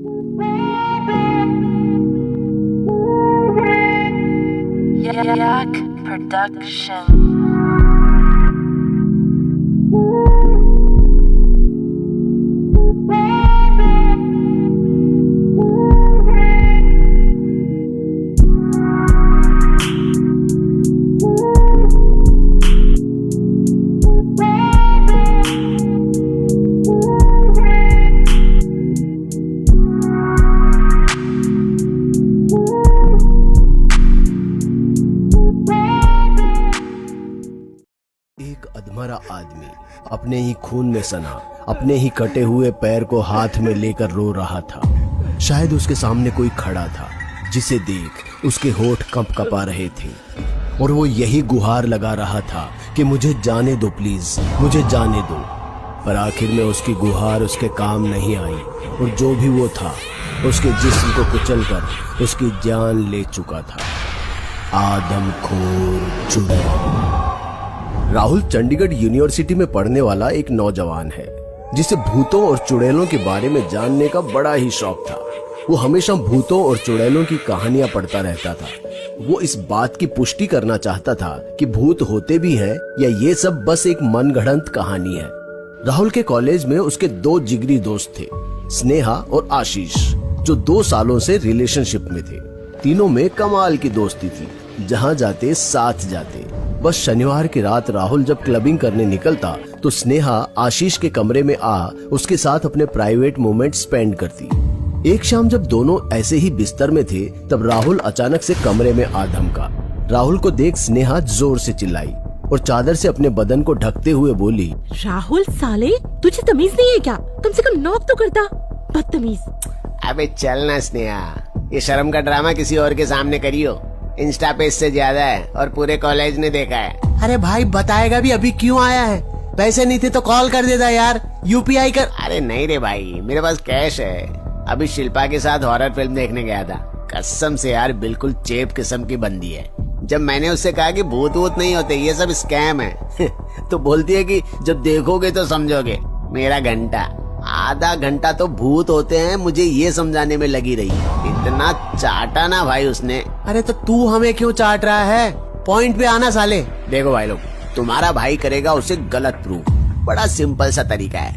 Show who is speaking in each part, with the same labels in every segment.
Speaker 1: Yak Production.
Speaker 2: एक अधमरा आदमी अपने ही खून में सना अपने ही कटे हुए पैर को हाथ में लेकर रो रहा था। शायद उसके सामने कोई खड़ा था जिसे देख उसके होठ कंप कपा रहे थे और वो यही गुहार लगा रहा था कि मुझे जाने दो प्लीज, मुझे जाने दो। पर आखिर में उसकी गुहार उसके काम नहीं आई और जो भी वो था उसके जिस्म को कुचलकर उसकी जान ले चुका था। आदमखोर चुड़ैल। राहुल चंडीगढ़ यूनिवर्सिटी में पढ़ने वाला एक नौजवान है जिसे भूतों और चुड़ैलों के बारे में जानने का बड़ा ही शौक था। वो हमेशा भूतों और चुड़ैलों की कहानियां पढ़ता रहता था। वो इस बात की पुष्टि करना चाहता था कि भूत होते भी हैं या ये सब बस एक मनगढ़ंत कहानी है। राहुल के कॉलेज में उसके दो जिगरी दोस्त थे, स्नेहा और आशीष, जो 2 सालों से रिलेशनशिप में थे। तीनों में कमाल की दोस्ती थी, जहाँ जाते साथ जाते। बस शनिवार की रात राहुल जब क्लबिंग करने निकलता तो स्नेहा आशीष के कमरे में आ उसके साथ अपने प्राइवेट मोमेंट स्पेंड करती। एक शाम जब दोनों ऐसे ही बिस्तर में थे तब राहुल अचानक से कमरे में आ धमका। राहुल को देख स्नेहा जोर से चिल्लाई और चादर से अपने बदन को ढकते हुए बोली,
Speaker 3: राहुल साले, तुझे तमीज नहीं है क्या? कम से कम नॉक तो करता, बदतमीज।
Speaker 4: अबे चल ना स्नेहा, ये शर्म का ड्रामा किसी और के सामने करियो। इंस्टा पे इससे ज्यादा है और पूरे कॉलेज ने देखा है।
Speaker 5: अरे भाई बताएगा भी अभी क्यों आया है? पैसे नहीं थे तो कॉल कर देता यार, यूपीआई कर।
Speaker 4: अरे नहीं रे भाई, मेरे पास कैश है। अभी शिल्पा के साथ हॉरर फिल्म देखने गया था। कसम से यार बिल्कुल चेप किस्म की बंदी है। जब मैंने उससे कहा कि भूत वूत नहीं होते, ये सब स्कैम है तो बोलती है कि जब देखोगे तो समझोगे। मेरा घंटा, आधा घंटा तो भूत होते हैं मुझे ये समझाने में लगी रही। इतना चाटा ना भाई उसने।
Speaker 5: अरे तो तू हमें क्यों चाट रहा है? पॉइंट पे आना साले।
Speaker 4: देखो भाई लोग, तुम्हारा भाई करेगा उसे गलत प्रूफ। बड़ा सिंपल सा तरीका है।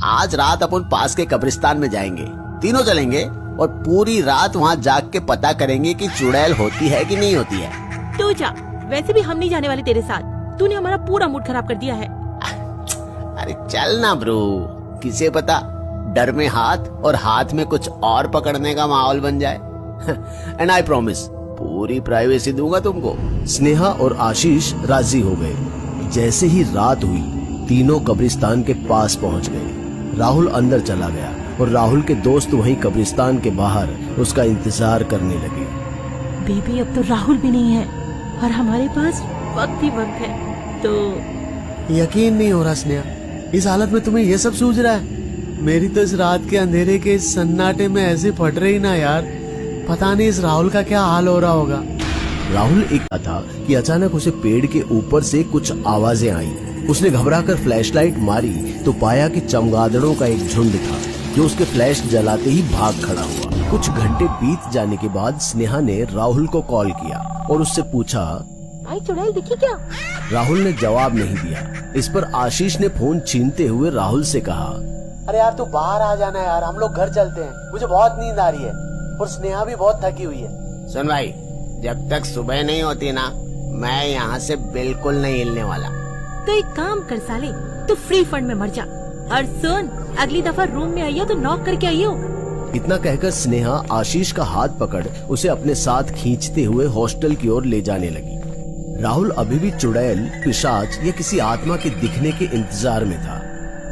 Speaker 4: आज रात अपन पास के कब्रिस्तान में जाएंगे, तीनों चलेंगे और पूरी रात वहाँ जाग के पता करेंगे कि चुड़ैल होती है कि नहीं होती है।
Speaker 3: तू जा, वैसे भी हम नहीं जाने वाले तेरे साथ। तूने हमारा पूरा मूड खराब कर दिया है।
Speaker 4: अरे चल ना ब्रो, किसे पता डर में हाथ और हाथ में कुछ और पकड़ने का माहौल बन जाए। एंड आई प्रॉमिस, पूरी प्राइवेसी दूंगा तुमको।
Speaker 2: स्नेहा और आशीष राजी हो गए। जैसे ही रात हुई तीनों कब्रिस्तान के पास पहुंच गए। राहुल अंदर चला गया और राहुल के दोस्त वहीं कब्रिस्तान के बाहर उसका इंतजार करने लगे।
Speaker 3: बेबी अब तो राहुल भी नहीं है और हमारे पास वक्त ही वक्त है। तो
Speaker 5: यकीन नहीं हो रहा स्नेहा, इस हालत में तुम्हें ये सब सूझ रहा है? मेरी तो इस रात के अंधेरे के सन्नाटे में ऐसे फट रही ना यार। पता नहीं इस राहुल का क्या हाल हो रहा होगा।
Speaker 2: राहुल एक था कि अचानक उसे पेड़ के ऊपर से कुछ आवाजें आई। उसने घबराकर फ्लैशलाइट मारी तो पाया कि चमगादड़ों का एक झुंड था जो उसके फ्लैश जलाते ही भाग खड़ा हुआ। कुछ घंटे बीत जाने के बाद स्नेहा ने राहुल को कॉल किया और उससे पूछा,
Speaker 3: भाई चुड़ैल दिखी क्या?
Speaker 2: राहुल ने जवाब नहीं दिया। इस पर आशीष ने फोन छीनते हुए राहुल से कहा,
Speaker 5: अरे यार तू बाहर आ जाना यार, हम लोग घर चलते हैं। मुझे बहुत नींद आ रही है और स्नेहा भी बहुत थकी हुई है।
Speaker 4: सुन भाई, जब तक सुबह नहीं होती ना, मैं यहाँ से बिल्कुल नहीं हिलने वाला।
Speaker 3: तो एक काम कर साले, तू फ्री फंड में मर जा। और सुन, अगली दफा रूम में आइयो तो नॉक करके आइयो।
Speaker 2: इतना कहकर स्नेहा आशीष का हाथ पकड़ उसे अपने साथ खींचते हुए हॉस्टल की ओर ले जाने लगी। राहुल अभी भी चुड़ैल, पिशाच या किसी आत्मा के दिखने के इंतजार में था।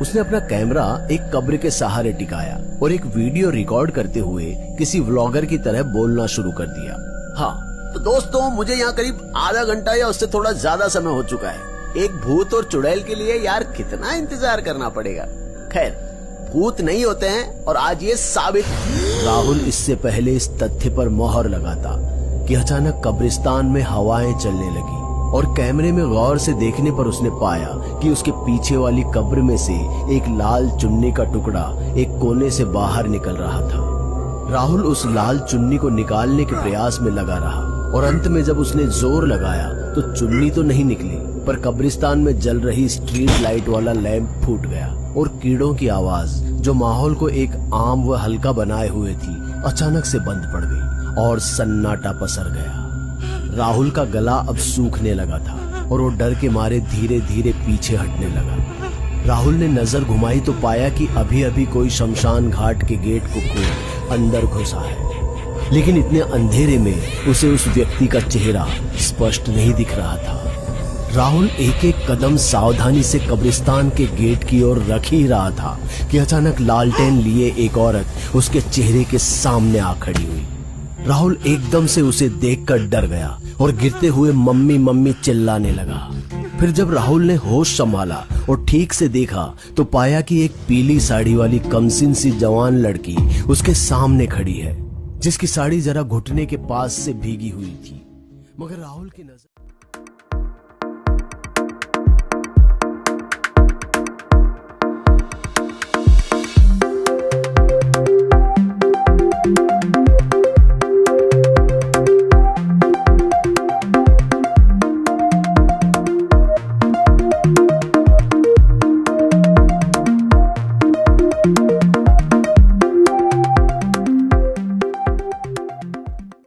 Speaker 2: उसने अपना कैमरा एक कब्र के सहारे टिकाया और एक वीडियो रिकॉर्ड करते हुए किसी व्लॉगर की तरह बोलना शुरू कर दिया।
Speaker 4: हाँ तो दोस्तों, मुझे यहाँ करीब आधा घंटा या उससे थोड़ा ज्यादा समय हो चुका है। एक भूत और चुड़ैल के लिए यार कितना इंतजार करना पड़ेगा। खैर, भूत नहीं होते हैं और आज ये साबित।
Speaker 2: राहुल इससे पहले इस तथ्य पर मोहर लगाता कि अचानक कब्रिस्तान में हवाएं चलने लगी और कैमरे में गौर से देखने पर उसने पाया कि उसके पीछे वाली कब्र में से एक लाल चुन्नी का टुकड़ा एक कोने से बाहर निकल रहा था। राहुल उस लाल चुन्नी को निकालने के प्रयास में लगा रहा और अंत में जब उसने जोर लगाया तो चुन्नी तो नहीं निकली, पर कब्रिस्तान में जल रही स्ट्रीट लाइट वाला लैंप फूट गया और कीड़ों की आवाज जो माहौल को एक आम व हल्का बनाए हुए थी अचानक से बंद पड़ गई और सन्नाटा पसर गया। राहुल का गला अब सूखने लगा था और वो डर के मारे धीरे धीरे पीछे हटने लगा। राहुल ने नजर घुमाई तो पाया कि अभी अभी कोई शमशान घाट के गेट को खोल अंदर घुसा है, लेकिन इतने अंधेरे में उसे उस व्यक्ति का चेहरा स्पष्ट नहीं दिख रहा था। राहुल एक एक कदम सावधानी से कब्रिस्तान के गेट की ओर रख ही रहा था कि अचानक लालटेन लिए एक औरत उसके चेहरे के सामने आ खड़ी हुई। राहुल एकदम से उसे देखकर डर गया और गिरते हुए मम्मी मम्मी चिल्लाने लगा। फिर जब राहुल ने होश संभाला और ठीक से देखा तो पाया कि एक पीली साड़ी वाली कमसिन सी जवान लड़की उसके सामने खड़ी है, जिसकी साड़ी जरा घुटने के पास से भीगी हुई थी। मगर राहुल की नजर